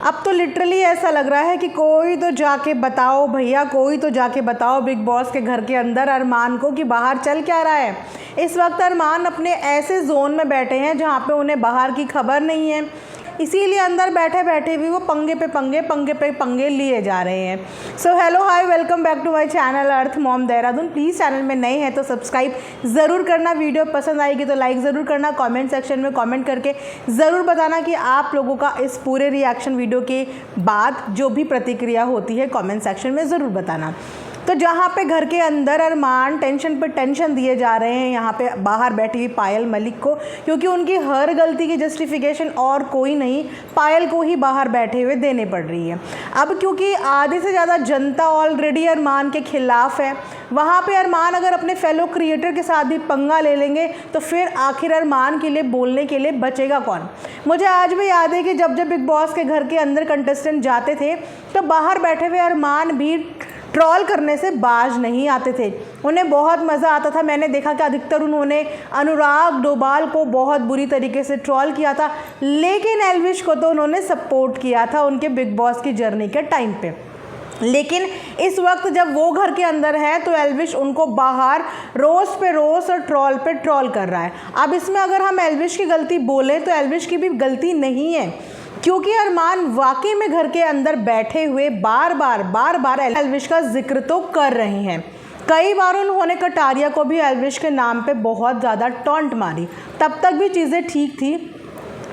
अब तो लिटरली ऐसा लग रहा है कि कोई तो जाके बताओ भैया, कोई तो जाके बताओ बिग बॉस के घर के अंदर अरमान को कि बाहर चल क्या रहा है। इस वक्त अरमान अपने ऐसे जोन में बैठे हैं जहाँ पे उन्हें बाहर की खबर नहीं है, इसीलिए अंदर बैठे बैठे भी वो पंगे पे पंगे लिए जा रहे हैं। So hello hi, welcome back to my channel Earth Mom Dehradun. Please channel में नए हैं तो सब्सक्राइब ज़रूर करना, वीडियो पसंद आएगी तो लाइक ज़रूर करना, कमेंट सेक्शन में कमेंट करके ज़रूर बताना कि आप लोगों का इस पूरे रिएक्शन वीडियो के बाद जो भी प्रतिक्रिया होती है कमेंट सेक्शन में ज़रूर बताना। तो जहाँ पे घर के अंदर अरमान टेंशन पे टेंशन दिए जा रहे हैं, यहाँ पे बाहर बैठी हुई पायल मलिक को, क्योंकि उनकी हर गलती की जस्टिफिकेशन और कोई नहीं, पायल को ही बाहर बैठे हुए देने पड़ रही है। अब क्योंकि आधे से ज़्यादा जनता ऑलरेडी अरमान के खिलाफ है, वहाँ पे अरमान अगर अपने फेलो क्रिएटर के साथ भी पंगा ले लेंगे तो फिर आखिर अरमान के लिए बोलने के लिए बचेगा कौन। मुझे आज भी याद है कि जब बिग बॉस के घर के अंदर कंटेस्टेंट जाते थे तो बाहर बैठे हुए अरमान भी ट्रॉल करने से बाज नहीं आते थे, उन्हें बहुत मज़ा आता था। मैंने देखा कि अधिकतर उन्होंने अनुराग डोभाल को बहुत बुरी तरीके से ट्रॉल किया था, लेकिन एल्विश को तो उन्होंने सपोर्ट किया था उनके बिग बॉस की जर्नी के टाइम पे। लेकिन इस वक्त जब वो घर के अंदर है तो एल्विश उनको बाहर रोस्ट पे रोस्ट और ट्रॉल पे ट्रॉल कर रहा है। अब इसमें अगर हम एल्विश की गलती बोलें तो एल्विश की भी गलती नहीं है, क्योंकि अरमान वाकई में घर के अंदर बैठे हुए बार बार एल्विश का जिक्र तो कर रहे हैं। कई बार उन्होंने कटारिया को भी एल्विश के नाम पे बहुत ज़्यादा टॉन्ट मारी, तब तक भी चीज़ें ठीक थी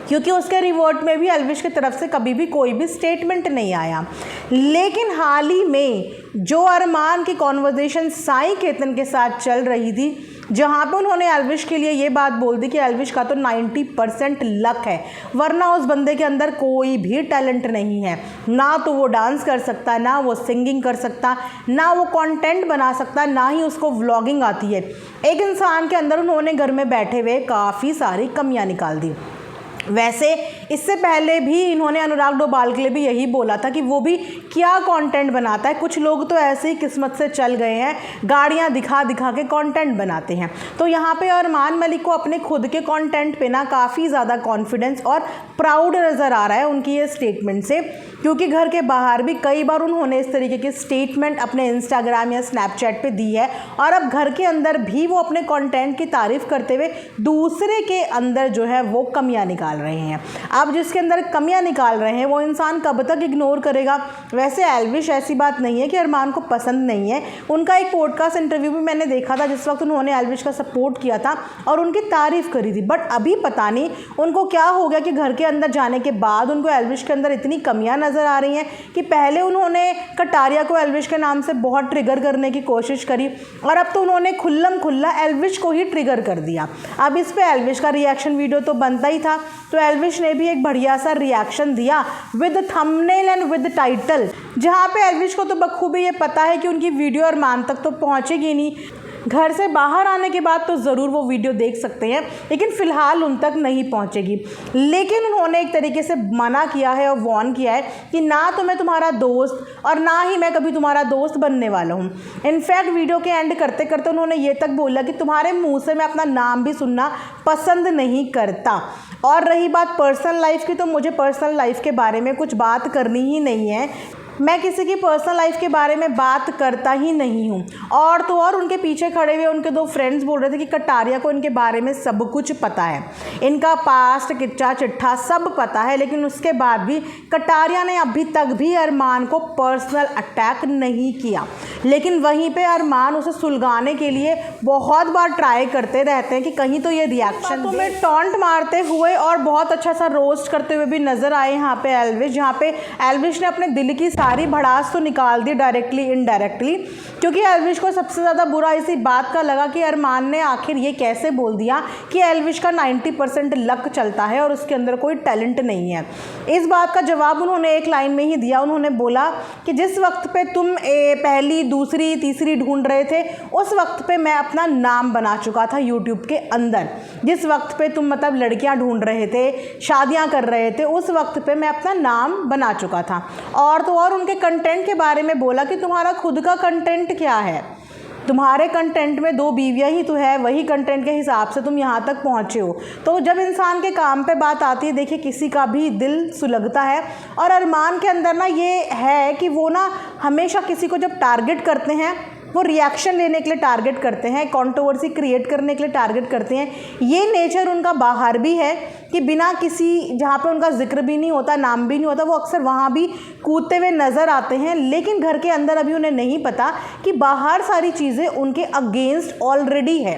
क्योंकि उसके रिवॉर्ड में भी एल्विश की तरफ से कभी भी कोई भी स्टेटमेंट नहीं आया। लेकिन हाल ही में जो अरमान की कॉन्वर्जेशन साई केतन के साथ चल रही थी, जहाँ पे उन्होंने एल्विश के लिए ये बात बोल दी कि एल्विश का तो 90% लक है, वरना उस बंदे के अंदर कोई भी टैलेंट नहीं है। ना तो वो डांस कर सकता, ना वो सिंगिंग कर सकता, ना वो कंटेंट बना सकता, ना ही उसको व्लॉगिंग आती है। एक इंसान के अंदर उन्होंने घर में बैठे हुए काफ़ी सारी कमियाँ निकाल दी। वैसे इससे पहले भी इन्होंने अनुराग डोभाल के लिए भी यही बोला था कि वो भी क्या कंटेंट बनाता है। कुछ लोग तो ऐसे ही किस्मत से चल गए हैं, गाड़ियां दिखा दिखा के कंटेंट बनाते हैं। तो यहाँ पे अरमान मलिक को अपने खुद के कंटेंट पे ना काफ़ी ज़्यादा कॉन्फिडेंस और प्राउड नज़र आ रहा है उनकी ये स्टेटमेंट से, क्योंकि घर के बाहर भी कई बार उन्होंने इस तरीके की स्टेटमेंट अपने इंस्टाग्राम या स्नैपचैट पे दी है, और अब घर के अंदर भी वो अपने कंटेंट की तारीफ़ करते हुए दूसरे के अंदर जो है वो कमियां निकाल रहे हैं। अब जिसके अंदर कमियां निकाल रहे हैं वो इंसान कब तक इग्नोर करेगा। वैसे एल्विश ऐसी बात नहीं है कि अरमान को पसंद नहीं है, उनका एक पॉडकास्ट इंटरव्यू भी मैंने देखा था जिस वक्त उन्होंने एल्विश का सपोर्ट किया था और उनकी तारीफ़ करी थी। बट अभी पता नहीं उनको क्या हो गया कि घर के अंदर जाने के बाद उनको एल्विश के अंदर इतनी कमियां नज़र आ रही हैं कि पहले उन्होंने कटारिया को एल्विश के नाम से बहुत ट्रिगर करने की कोशिश करी, और अब तो उन्होंने खुल्लम खुल्ला एल्विश को ही ट्रिगर कर दिया। अब इस पे एल्विश का रिएक्शन वीडियो तो बनता ही था, तो एल्विश ने भी एक बढ़िया सा रिएक्शन दिया with thumbnail and with title, जहाँ पे एल्विश को तो बखूबी ये पता है कि उनकी वीडियो अरमान तक तो पहुँचेगी नहीं। घर से बाहर आने के बाद तो ज़रूर वो वीडियो देख सकते हैं, लेकिन फ़िलहाल उन तक नहीं पहुंचेगी। लेकिन उन्होंने एक तरीके से मना किया है और वार्न किया है कि ना तो मैं तुम्हारा दोस्त और ना ही मैं कभी तुम्हारा दोस्त बनने वाला हूं। इनफैक्ट वीडियो के एंड करते करते उन्होंने ये तक बोला कि तुम्हारे मुंह से मैं अपना नाम भी सुनना पसंद नहीं करता। और रही बात पर्सनल लाइफ की, तो मुझे पर्सनल लाइफ के बारे में कुछ बात करनी ही नहीं है, मैं किसी की पर्सनल लाइफ के बारे में बात करता ही नहीं हूँ। और तो और उनके पीछे खड़े हुए उनके दो फ्रेंड्स बोल रहे थे कि कटारिया को इनके बारे में सब कुछ पता है, इनका पास्ट किच्चा चिट्ठा सब पता है, लेकिन उसके बाद भी कटारिया ने अभी तक भी अरमान को पर्सनल अटैक नहीं किया। लेकिन वहीं पे अरमान उसे सुलगाने के लिए बहुत बार ट्राई करते रहते हैं कि कहीं तो ये रिएक्शन तो में टॉन्ट मारते हुए और बहुत अच्छा सा रोस्ट करते हुए भी नज़र आए यहाँ पे एल्विश, जहाँ पे एल्विश ने अपने दिल की सारी भड़ास तो निकाल दी डायरेक्टली इनडायरेक्टली, क्योंकि एल्विश को सबसे ज़्यादा बुरा इसी बात का लगा कि अरमान ने आखिर ये कैसे बोल दिया कि एल्विश का 90% लक चलता है और उसके अंदर कोई टैलेंट नहीं है। इस बात का जवाब उन्होंने एक लाइन में ही दिया। उन्होंने बोला कि जिस वक्त पे तुम पहली दूसरी तीसरी ढूंढ रहे थे, उस वक्त पे मैं अपना नाम बना चुका था यूट्यूब के अंदर। जिस वक्त पे तुम मतलब लड़कियां ढूंढ रहे थे, शादियां कर रहे थे, उस वक्त पे मैं अपना नाम बना चुका था। और तो और उनके कंटेंट के बारे में बोला कि तुम्हारा खुद का कंटेंट क्या है, तुम्हारे कंटेंट में 2 बीवियाँ ही तो है, वही कंटेंट के हिसाब से तुम यहाँ तक पहुँचे हो। तो जब इंसान के काम पे बात आती है, देखिए किसी का भी दिल सुलगता है। और अरमान के अंदर ना ये है कि वो ना हमेशा किसी को जब टारगेट करते हैं, वो रिएक्शन लेने के लिए टारगेट करते हैं, कंट्रोवर्सी क्रिएट करने के लिए टारगेट करते हैं। ये नेचर उनका बाहर भी है कि बिना किसी, जहाँ पे उनका जिक्र भी नहीं होता, नाम भी नहीं होता, वो अक्सर वहाँ भी कूदते हुए नज़र आते हैं। लेकिन घर के अंदर अभी उन्हें नहीं पता कि बाहर सारी चीज़ें उनके अगेंस्ट ऑलरेडी है।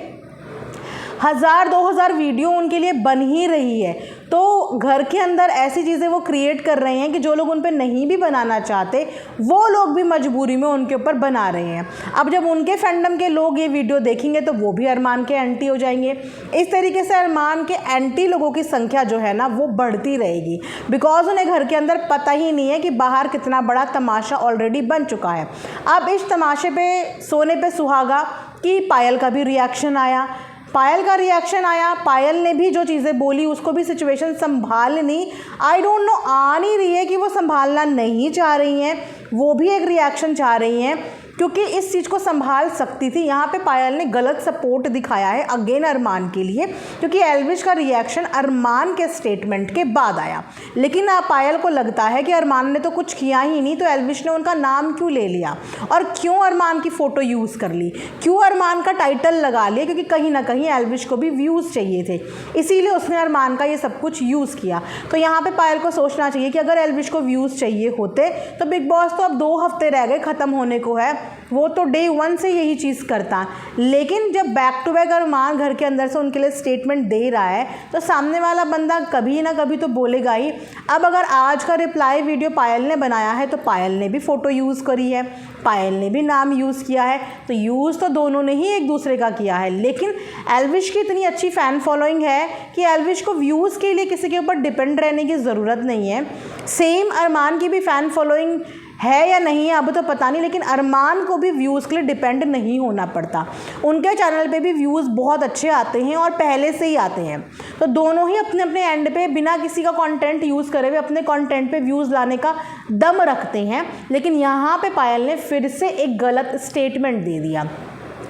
1000-2000 वीडियो उनके लिए बन ही रही है। तो घर के अंदर ऐसी चीज़ें वो क्रिएट कर रहे हैं कि जो लोग उन पे नहीं भी बनाना चाहते, वो लोग भी मजबूरी में उनके ऊपर बना रहे हैं। अब जब उनके फैंडम के लोग ये वीडियो देखेंगे तो वो भी अरमान के एंटी हो जाएंगे। इस तरीके से अरमान के एंटी लोगों की संख्या जो है ना वो बढ़ती रहेगी, बिकॉज उन्हें घर के अंदर पता ही नहीं है कि बाहर कितना बड़ा तमाशा ऑलरेडी बन चुका है। अब इस तमाशे पे सोने पे सुहागा कि पायल का भी रिएक्शन आया, पायल ने भी जो चीज़ें बोली उसको भी सिचुएशन संभालनी, आई डोंट नो, आ नहीं रही है कि वो संभालना नहीं चाह रही हैं, वो भी एक रिएक्शन चाह रही हैं क्योंकि इस चीज़ को संभाल सकती थी। यहाँ पे पायल ने गलत सपोर्ट दिखाया है अगेन अरमान के लिए, क्योंकि एल्विश का रिएक्शन अरमान के स्टेटमेंट के बाद आया। लेकिन पायल को लगता है कि अरमान ने तो कुछ किया ही नहीं, तो एल्विश ने उनका नाम क्यों ले लिया और क्यों अरमान की फ़ोटो यूज़ कर ली, क्यों अरमान का टाइटल लगा लिया, क्योंकि कहीं ना कहीं एल्विश को भी व्यूज़ चाहिए थे, इसीलिए उसने अरमान का ये सब कुछ यूज़ किया। तो यहाँ पर पायल को सोचना चाहिए कि अगर एल्विश को व्यूज़ चाहिए होते तो बिग बॉस तो अब 2 हफ्ते रह गए ख़त्म होने को है, वो तो डे 1 से यही चीज़ करता। लेकिन जब बैक टू बैक अरमान घर के अंदर से उनके लिए स्टेटमेंट दे रहा है तो सामने वाला बंदा कभी ना कभी तो बोलेगा ही। अब अगर आज का रिप्लाई वीडियो पायल ने बनाया है तो पायल ने भी फ़ोटो यूज़ करी है, पायल ने भी नाम यूज़ किया है, तो यूज़ तो दोनों ने ही एक दूसरे का किया है। लेकिन एल्विश की इतनी अच्छी फ़ैन फॉलोइंग है कि एल्विश को व्यूज़ के लिए किसी के ऊपर डिपेंड रहने की ज़रूरत नहीं है। सेम अरमान की भी फ़ैन फॉलोइंग है या नहीं है अब तो पता नहीं, लेकिन अरमान को भी व्यूज़ के लिए डिपेंड नहीं होना पड़ता। उनके चैनल पे भी व्यूज़ बहुत अच्छे आते हैं और पहले से ही आते हैं। तो दोनों ही अपने अपने एंड पे बिना किसी का कंटेंट यूज़ करे हुए अपने कंटेंट पे व्यूज़ लाने का दम रखते हैं। लेकिन यहाँ पे पायल ने फिर से एक गलत स्टेटमेंट दे दिया।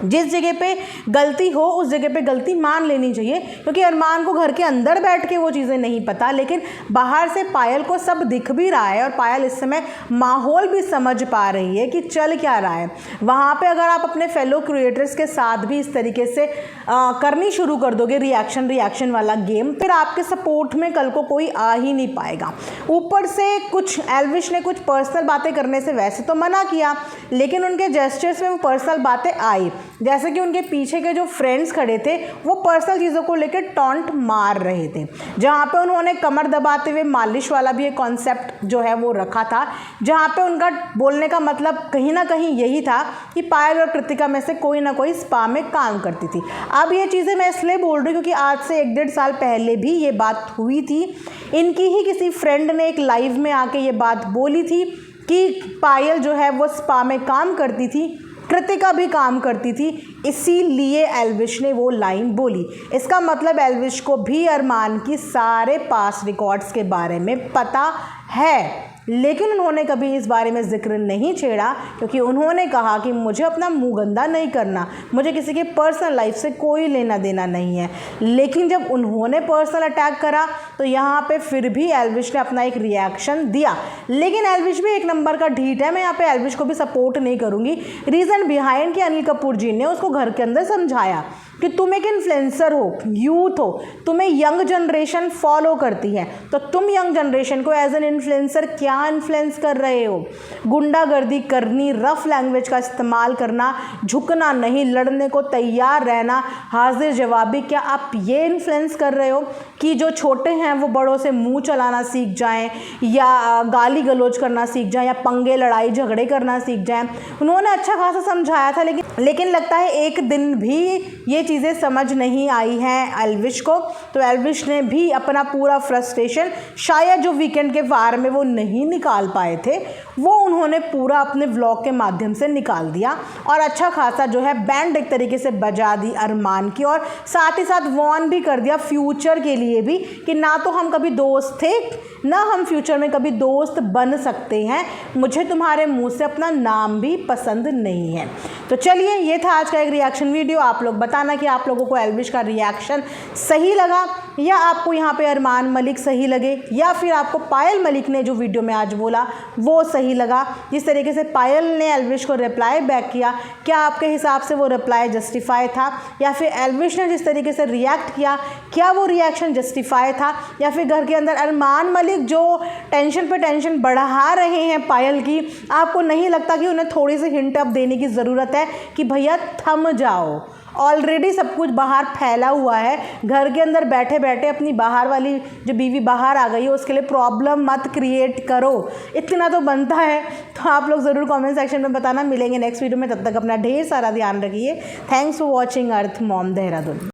जिस जगह पे गलती हो उस जगह पे गलती मान लेनी चाहिए, क्योंकि अरमान को घर के अंदर बैठ के वो चीज़ें नहीं पता, लेकिन बाहर से पायल को सब दिख भी रहा है और पायल इस समय माहौल भी समझ पा रही है कि चल क्या रहा है वहाँ पे। अगर आप अपने फेलो क्रिएटर्स के साथ भी इस तरीके से करनी शुरू कर दोगे रिएक्शन वाला गेम, फिर आपके सपोर्ट में कल को कोई आ ही नहीं पाएगा। ऊपर से कुछ एल्विश ने कुछ पर्सनल बातें करने से वैसे तो मना किया, लेकिन उनके जेस्चर्स में वो पर्सनल बातें आई, जैसे कि उनके पीछे के जो फ्रेंड्स खड़े थे वो पर्सनल चीज़ों को लेकर टॉन्ट मार रहे थे, जहाँ पे उन्होंने कमर दबाते हुए मालिश वाला भी एक कॉन्सेप्ट जो है वो रखा था, जहाँ पे उनका बोलने का मतलब कहीं ना कहीं यही था कि पायल और कृतिका में से कोई ना कोई स्पा में काम करती थी। अब ये चीज़ें मैं इसलिए बोल रही हूँ क्योंकि आज से 1-1.5 साल पहले भी ये बात हुई थी। इनकी ही किसी फ्रेंड ने एक लाइव में आके ये बात बोली थी कि पायल जो है वो स्पा में काम करती थी, कृतिका भी काम करती थी, इसीलिए एल्विश ने वो लाइन बोली। इसका मतलब एल्विश को भी अरमान की सारे पास रिकॉर्ड्स के बारे में पता है, लेकिन उन्होंने कभी इस बारे में जिक्र नहीं छेड़ा, क्योंकि उन्होंने कहा कि मुझे अपना मुंह गंदा नहीं करना, मुझे किसी के पर्सनल लाइफ से कोई लेना देना नहीं है। लेकिन जब उन्होंने पर्सनल अटैक करा तो यहाँ पे फिर भी एल्विश ने अपना एक रिएक्शन दिया। लेकिन एल्विश भी एक नंबर का ढीठ है, मैं यहाँ पे एल्विश को भी सपोर्ट नहीं करूँगी। रीज़न बिहाइंड कि अनिल कपूर जी ने उसको घर के अंदर समझाया कि तुम एक इन्फ्लुएंसर हो, यूथ हो, तुम्हें यंग जनरेशन फॉलो करती है, तो तुम यंग जनरेशन को एज एन इन्फ्लुएंसर क्या इन्फ्लुएंस कर रहे हो? गुंडागर्दी करनी, रफ लैंग्वेज का इस्तेमाल करना, झुकना नहीं, लड़ने को तैयार रहना, हाजिर जवाबी, क्या आप ये इन्फ्लुएंस कर रहे हो कि जो छोटे हैं वो बड़ों से मुंह चलाना सीख जाएं या गाली गलौज करना सीख जाएं या पंगे लड़ाई झगड़े करना सीख जाएं? उन्होंने अच्छा खासा समझाया था, लेकिन लगता है एक दिन भी ये चीज़ें समझ नहीं आई हैं एल्विश को। तो एल्विश ने भी अपना पूरा फ्रस्ट्रेशन शायद जो वीकेंड के वार में वो नहीं निकाल पाए थे, वो उन्होंने पूरा अपने व्लॉग के माध्यम से निकाल दिया और अच्छा खासा जो है बैंड एक तरीके से बजा दी अरमान की, और साथ ही साथ वॉर्न भी कर दिया फ्यूचर के लिए भी कि ना तो हम कभी दोस्त थे, ना हम फ्यूचर में कभी दोस्त बन सकते हैं, मुझे तुम्हारे मुंह से अपना नाम भी पसंद नहीं है। तो चलिए, ये था आज का एक रिएक्शन वीडियो। आप लोग बताना कि आप लोगों को एल्विश का रिएक्शन सही लगा या आपको यहाँ पे अरमान मलिक सही लगे, या फिर आपको पायल मलिक ने जो वीडियो में आज बोला वो सही लगा। जिस तरीके से पायल ने एल्विश को रिप्लाई बैक किया, क्या आपके हिसाब से वो रिप्लाई जस्टिफाई था, या फिर एल्विश ने जिस तरीके से रिएक्ट किया क्या वो रिएक्शन जस्टिफाई था, या फिर घर के अंदर अरमान मलिक जो टेंशन पे टेंशन बढ़ा रहे हैं पायल की, आपको नहीं लगता कि उन्हें थोड़ी सी हिंट अप देने की ज़रूरत है कि भैया थम जाओ, ऑलरेडी सब कुछ बाहर फैला हुआ है, घर के अंदर बैठे बैठे अपनी बाहर वाली जो बीवी बाहर आ गई है उसके लिए प्रॉब्लम मत क्रिएट करो, इतना तो बनता है। तो आप लोग ज़रूर कमेंट सेक्शन में बताना। मिलेंगे नेक्स्ट वीडियो में, तब तक अपना ढेर सारा ध्यान रखिए। Thanks for watching earth Mom Dehradun.